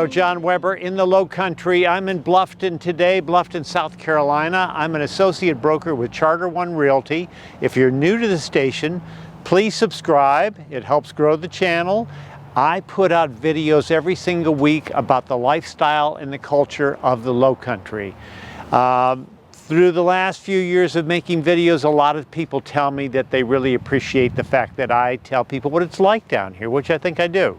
know John Weber in the Lowcountry. I'm in Bluffton today, Bluffton, South Carolina. I'm an associate broker with Charter One Realty. If you're new to the station, please subscribe. It helps grow the channel. I put out videos every single week about the lifestyle and the culture of the Lowcountry. Through the last few years of making videos, a lot of people tell me that they really appreciate the fact that I tell people what it's like down here, which I think I do.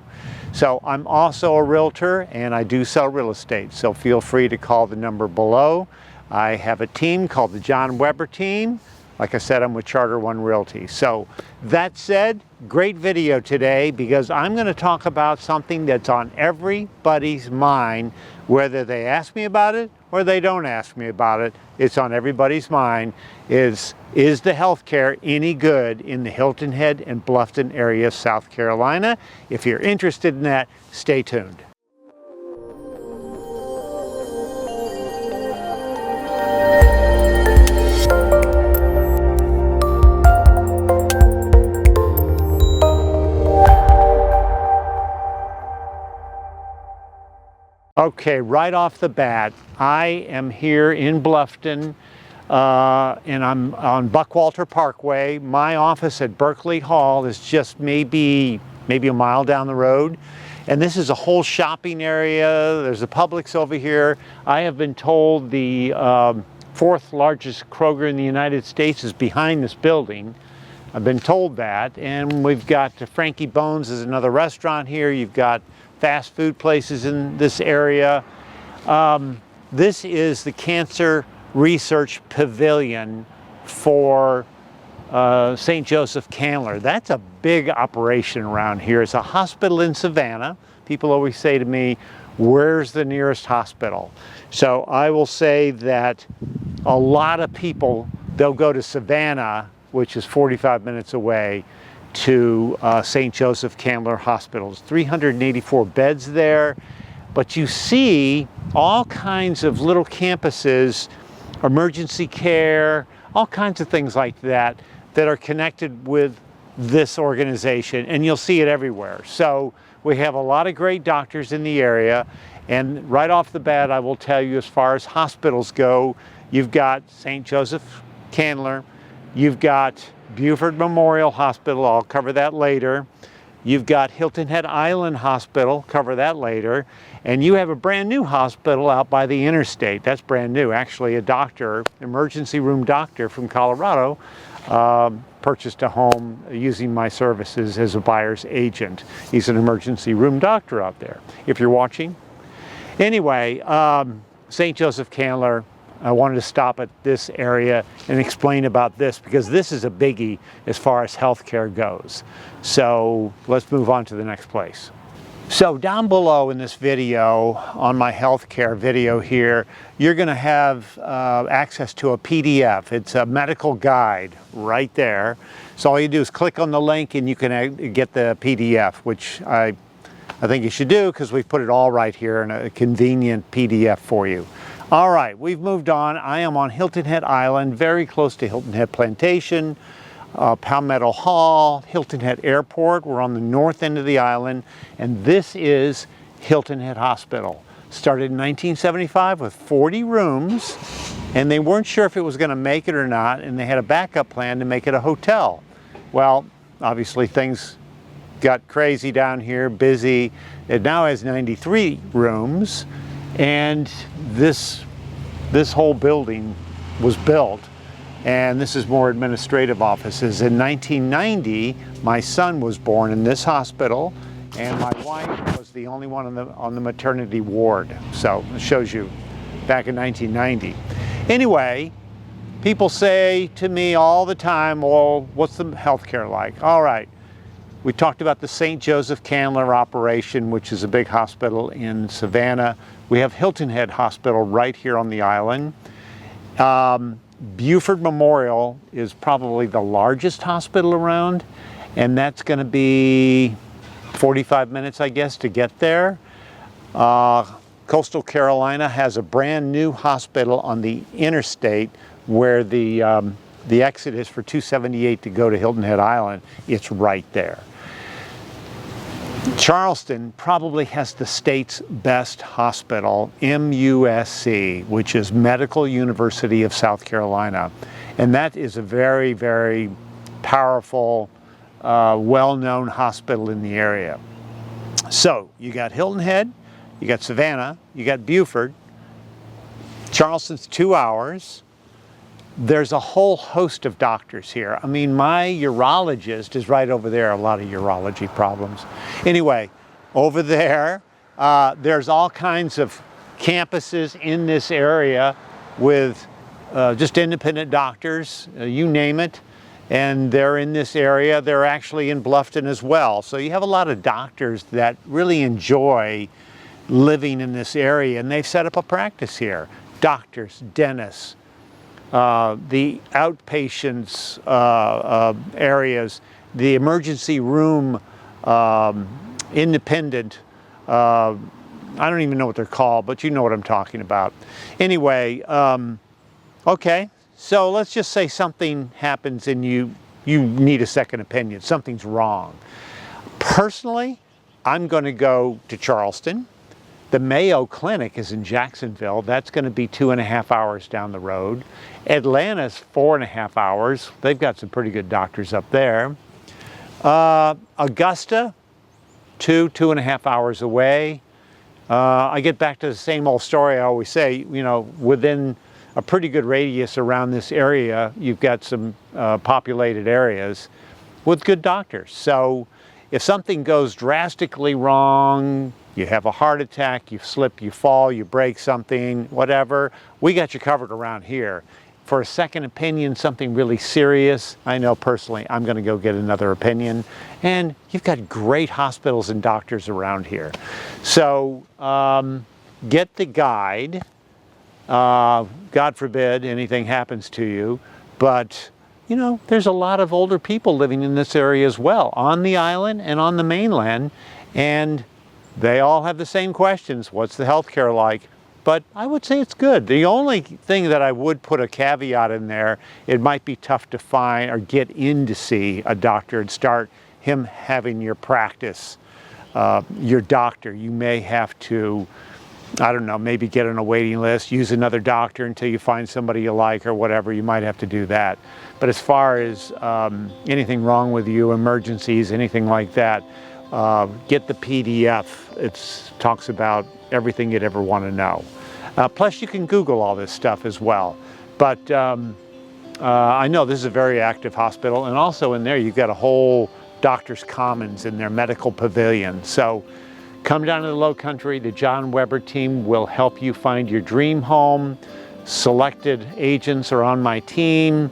So I'm also a realtor and I do sell real estate, so feel free to call the number below. I have a team called the John Weber team. Like I said, I'm with Charter One Realty. So that said, great video today because I'm going to talk about something that's on everybody's mind, whether they ask me about it or they don't ask me about it. It's on everybody's mind. Is the healthcare any good in the Hilton Head and Bluffton area of South Carolina? If you're interested in that, stay tuned. Okay, right off the bat, I am here in Bluffton and I'm on Buckwalter Parkway. My office at Berkeley Hall is just maybe a mile down the road. And this is a whole shopping area. There's a Publix over here. I have been told the fourth largest Kroger in the United States is behind this building. I've been told that. And we've got Frankie Bones is another restaurant here. You've got fast food places in this area. This is the Cancer Research Pavilion for St. Joseph Candler. That's a big operation around here. It's a hospital in Savannah. People always say to me, where's the nearest hospital? So I will say that a lot of people, they'll go to Savannah, which is 45 minutes away, to St. Joseph Candler Hospitals. 384 beds there, but you see all kinds of little campuses, emergency care, all kinds of things like that that are connected with this organization, and you'll see it everywhere. So we have a lot of great doctors in the area, and right off the bat I will tell you, as far as hospitals go, you've got St. Joseph Candler, you've got Buford Memorial Hospital, I'll cover that later. You've got Hilton Head Island Hospital, cover that later. And you have a brand new hospital out by the interstate. That's brand new. Actually, a doctor, emergency room doctor from Colorado, purchased a home using my services as a buyer's agent. He's an emergency room doctor out there, if you're watching. Anyway, St. Joseph Candler, I wanted to stop at this area and explain about this because this is a biggie as far as healthcare goes. So let's move on to the next place. So down below in this video, on my healthcare video here, you're going to have access to a PDF. It's a medical guide right there. So all you do is click on the link and you can get the PDF, which I think you should do because we've put it all right here in a convenient PDF for you. All right, we've moved on. I am on Hilton Head Island, very close to Hilton Head Plantation, Palmetto Hall, Hilton Head Airport. We're on the north end of the island, and this is Hilton Head Hospital. Started in 1975 with 40 rooms, and they weren't sure if it was going to make it or not, and they had a backup plan to make it a hotel. Well, obviously things got crazy down here, busy. It now has 93 rooms. And this whole building was built, and this is more administrative offices. In 1990, my son was born in this hospital, and my wife was the only one on the maternity ward. So it shows you back in 1990. Anyway, people say to me all the time, well, what's the healthcare like? All right. We talked about the St. Joseph Candler operation, which is a big hospital in Savannah. We have Hilton Head Hospital right here on the island. Buford Memorial is probably the largest hospital around, and that's going to be 45 minutes, I guess, to get there. Coastal Carolina has a brand new hospital on the interstate where the exit is for 278 to go to Hilton Head Island. It's right there. Charleston probably has the state's best hospital, MUSC, which is Medical University of South Carolina. And that is a very, very powerful, well-known hospital in the area. So you got Hilton Head, you got Savannah, you got Beaufort. Charleston's 2 hours. There's a whole host of doctors here. I mean, my urologist is right over there, a lot of urology problems. Anyway, over there, there's all kinds of campuses in this area with just independent doctors, you name it, and they're in this area. They're actually in Bluffton as well. So you have a lot of doctors that really enjoy living in this area, and they've set up a practice here. Doctors, dentists, the outpatients areas, the emergency room independent, I don't even know what they're called, but you know what I'm talking about. Anyway, okay, so let's just say something happens and you need a second opinion, something's wrong. Personally, I'm going to go to Charleston. The Mayo Clinic is in Jacksonville. That's going to be 2.5 hours down the road. Atlanta's 4.5 hours. They've got some pretty good doctors up there. Augusta, 2.5 hours away. I get back to the same old story I always say, you know, within a pretty good radius around this area, you've got some populated areas with good doctors. So if something goes drastically wrong, you have a heart attack, you slip, you fall, you break something, whatever, we got you covered around here. For a second opinion, something really serious, I know personally I'm going to go get another opinion. And you've got great hospitals and doctors around here. So get the guide. God forbid anything happens to you, but you know, there's a lot of older people living in this area as well, on the island and on the mainland, and they all have the same questions. What's the healthcare like? But I would say it's good. The only thing that I would put a caveat in there, it might be tough to find or get in to see a doctor and start him having your practice, your doctor. You may have to, I don't know, maybe get on a waiting list, use another doctor until you find somebody you like or whatever. You might have to do that. But as far as anything wrong with you, emergencies, anything like that, get the PDF. It talks about everything you'd ever want to know. Plus you can Google all this stuff as well. But I know this is a very active hospital, and also in there you've got a whole doctor's commons in their medical pavilion. So come down to the Lowcountry. The John Weber team will help you find your dream home. Selected agents are on my team.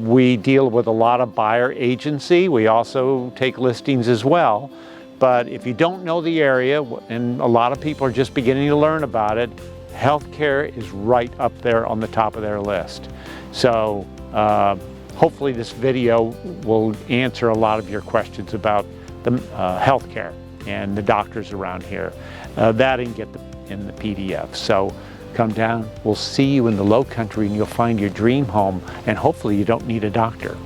We deal with a lot of buyer agency. We also take listings as well. But if you don't know the area, and a lot of people are just beginning to learn about it, healthcare is right up there on the top of their list. So hopefully this video will answer a lot of your questions about the healthcare and the doctors around here. That and get in the PDF. So come down, we'll see you in the Lowcountry and you'll find your dream home, and hopefully you don't need a doctor.